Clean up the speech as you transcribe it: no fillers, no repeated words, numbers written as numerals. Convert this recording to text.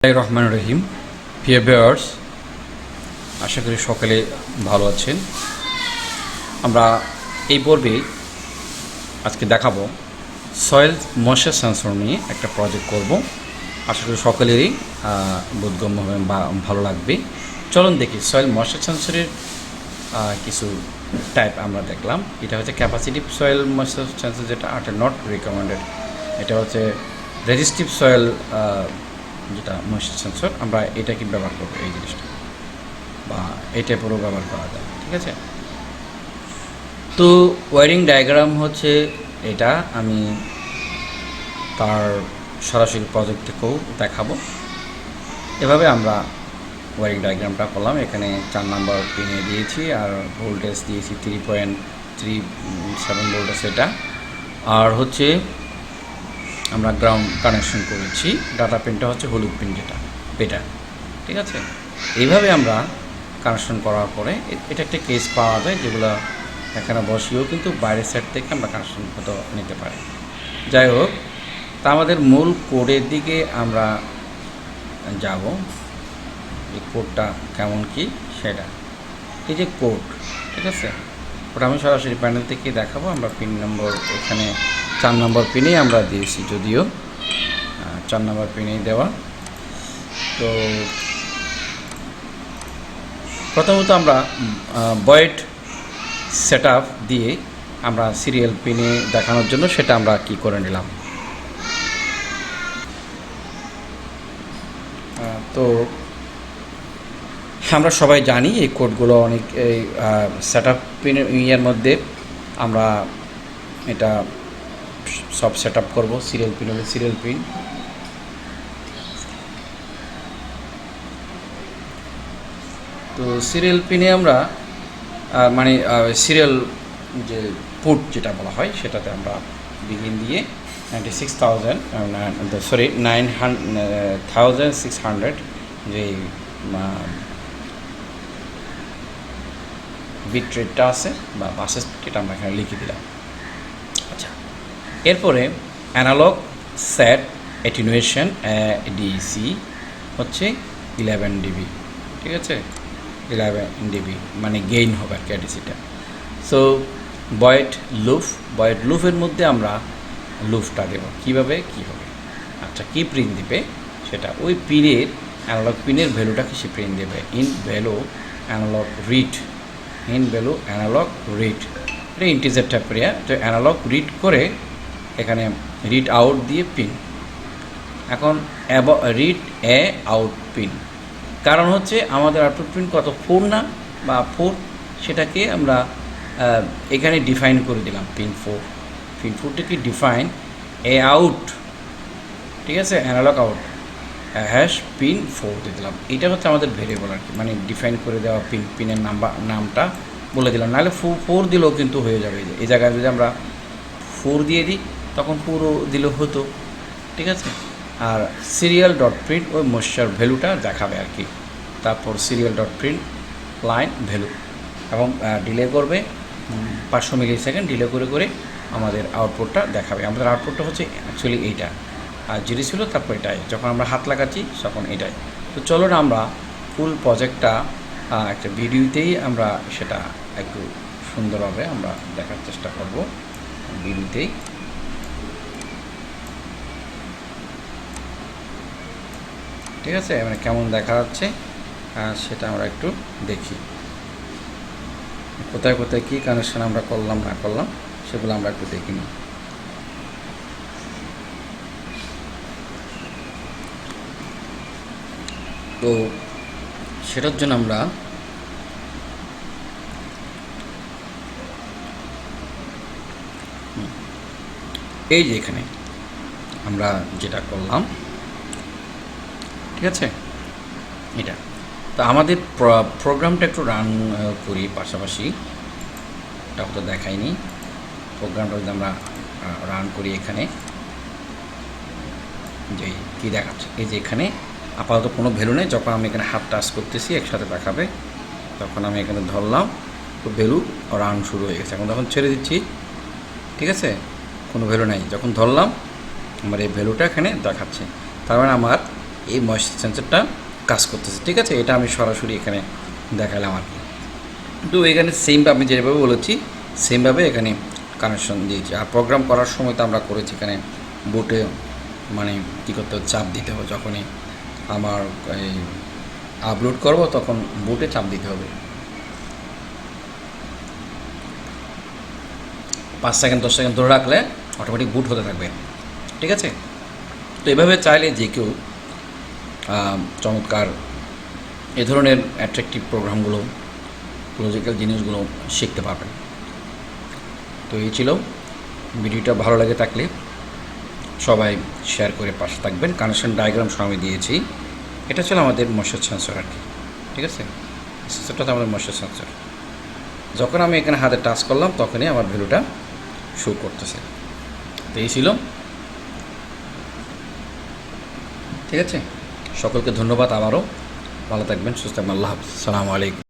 রহমান রহিম, প্রিয় ভিউয়ার্স, আশা করি সকলে ভালো আছেন। আমরা এই পর্বে আজকে দেখাবো সয়েল ময়েশ্চার সেন্সর নিয়ে একটা প্রজেক্ট করব। আশা করি সকলেরই বোধগম্য হবে বা ভালো লাগবে। চলুন দেখি সয়েল ময়েশ্চার সেন্সরের কিছু টাইপ আমরা দেখলাম। এটা হচ্ছে ক্যাপাসিটিভ সয়েল ময়েশ্চার সেন্সর, যেটা নট রিকমেন্ডেড। এটা হচ্ছে রেজিস্টিভ সয়েল যেটা ময়েশ্চার সেন্সর, আমরা এটা কি ব্যবহার করবো, এই জিনিসটা বা এই টাইপেরও ব্যবহার করা যায়। ঠিক আছে, তো ওয়ারিং ডায়াগ্রাম হচ্ছে এটা। আমি তার সরাসরি প্রজেক্ট থেকেও দেখাবো। এভাবে আমরা ওয়ারিং ডায়াগ্রামটা করলাম। এখানে 4 নম্বর পিনে দিয়েছি আর ভোল্টেজ দিয়েছি 3.37 ভোল্টেজ এটা। আর হচ্ছে আমরা গ্রাউন্ড কানেকশন করেছি। ডাটা পিনটা হচ্ছে হলুদ পিন, যেটা এটা। ঠিক আছে, এইভাবে আমরা কানেকশন করার পরে এটা একটা কেস পাওয়া যায়, যেগুলো এখানে বসিয়েও কিন্তু বাইরের সাইড থেকে আমরা কানেকশন হয়তো নিতে পারি। যাই হোক, তা আমাদের মূল কোডের দিকে আমরা যাব। এই কোডটা কেমন কি সেটা, এই যে কোড, ঠিক আছে, ওটা আমি সরাসরি প্যানেল থেকে দেখাবো। আমরা পিন নম্বর এখানে 4 নম্বর পিনেই আমরা দিয়েছি, যদিও 4 নম্বর পিনেই দেওয়া। তো প্রথমত আমরা বয়েড সেট আপ দিয়ে আমরা সিরিয়াল পিনে দেখানোর জন্য সেটা আমরা কি করে নিলাম। তো আমরা সবাই জানি এই কোডগুলো অনেক এই সেট আপ পিনের ইয়ের মধ্যে আমরা এটা সব সেট আপ করবো। সিরিয়াল পিন হলে সিরিয়াল পিন, তো সিরিয়াল পিনে আমরা মানে সিরিয়াল যে পুট যেটা বলা হয় সেটাতে আমরা বিগিন দিয়ে 9600 যে বিট রেটটা আছে বা বাসেস, এটা আমরা এখানে লিখে দিলাম। আচ্ছা, এরপরে অ্যানালগ সেট অ্যাটেনুয়েশন ডিসি হচ্ছে 11 ডিবি। ঠিক আছে, 11 ডিবি মানে গেইন হবে আর কি ডিসিটা। সো বয়েড লুফের মধ্যে আমরা লুফটা দেবো কীভাবে কী হবে। আচ্ছা, কী প্রিন্ট দিবে সেটা ওই পিনের অ্যানালগ পিনের ভ্যালুটাকে সে প্রিন্ট দেবে। ইন ভ্যালু অ্যানালগ রিড, এটা ইন্টিজার টাইপের। তো অ্যানালগ রিড করে এখানে রিড আউট দিয়ে পিন। এখন রিড এ আউট পিন, কারণ হচ্ছে আমাদের আউটপুট পিন কত, 4 না বা 4, সেটাকে আমরা এখানে ডিফাইন করে দিলাম পিন 4। পিন 4টাকে ডিফাইন এ আউট, ঠিক আছে, অ্যানালগ আউট হ্যাশ পিন 4 দিয়ে দিলাম। এটা হচ্ছে আমাদের ভেরিয়েবল আর কি, মানে ডিফাইন করে দেওয়া পিনের নামটা বলে দিলাম। নাহলে 4 দিলেও কিন্তু হয়ে যাবে। এই জায়গায় যদি আমরা 4 দিয়ে দিই তখন পুরো দিলেও হতো। ঠিক আছে, আর সিরিয়াল ডট প্রিন্ট ওই ময়েশ্চার ভ্যালুটা দেখাবে আর কি। তারপর serial dot print line value, এবং ডিলে করবে 500 মিলি সেকেন্ড ডিলে করে করে আমাদের আউটপুটটা দেখাবে। আমাদের আউটপুটটা হচ্ছে অ্যাকচুয়ালি এইটা, আর যেটি ছিল তারপর এটাই, যখন আমরা হাত লাগাচ্ছি তখন এটাই। তো চলো না আমরা ফুল প্রজেক্টটা একটা ভিডিওতেই আমরা সেটা একটু সুন্দরভাবে আমরা দেখার চেষ্টা করব ভিডিওতেই। ঠিক আছে, মানে কেমন দেখা যাচ্ছে সেটা আমরা একটু দেখি। কোথায় কোথায় কী কানেকশান আমরা করলাম না করলাম সেগুলো আমরা একটু দেখি নিই। তো সেটার জন্য আমরা এই যে এখানে আমরা যেটা করলাম, ঠিক আছে, এটা তো আমাদের প্রোগ্রামটা একটু রান করি পাশাপাশি। এটা তো দেখাইনি, প্রোগ্রামটা যদি আমরা রান করি এখানে যে কী দেখাচ্ছে, এই যে এখানে আপাতত কোনো ভ্যালু নেই। যখন আমি এখানে হাত টাচ করতেছি একসাথে দেখাবে, তখন আমি এখানে ধরলাম তো ভ্যালু রান শুরু হয়ে গেছে। এখন যখন ছেড়ে দিচ্ছি, ঠিক আছে, কোনো ভ্যালু নাই। যখন ধরলাম আমার এই ভ্যালুটা এখানে দেখাচ্ছে। তার মানে আমার এই ময়েশ্চার সেন্সরটা কাজ করতেছে। ঠিক আছে, এটা আমি সরাসরি এখানে দেখালাম আর কি। তো এখানে সেমভাবে আমি যেভাবে বলেছি সেমভাবে এখানে কানেকশন দিয়েছি। আর প্রোগ্রাম করার সময় তো আমরা করেছি এখানে বোটে মানে কী করতে হবে, চাপ দিতে হবে। যখনই আমার এই আপলোড করব তখন বুটে চাপ দিতে হবে। 5 সেকেন্ড 10 সেকেন্ড ধরে রাখলে অটোমেটিক বুট হতে থাকবে। ঠিক আছে, তো এভাবে চাইলে যে কেউ চমৎকার এ ধরনের অ্যাট্রাকটিভ প্রোগ্রামগুলো, লজিক্যাল জিনিসগুলো শিখতে পারবেন। তো এই ছিল ভিডিওটা। ভালো লাগে থাকলে সবাই শেয়ার করে পাশে থাকবেন। কানেকশন ডায়াগ্রাম সহ আমি দিয়েছি। এটা ছিল আমাদের ময়েশ্চার সেন্সর আর কি। ঠিক আছে, সেন্সরটা তো আমাদের ময়েশ্চার সেন্সর। যখন আমি এখানে হাতে টাচ করলাম তখনই আমার ভ্যালুটা শো করতেছে। তো এই ছিল। ঠিক আছে, সকলকে ধন্যবাদ আবারও। ভালো থাকবেন, সুস্থ থাকবেন। আল্লাহ হাফিজ, আসসালামু আলাইকুম।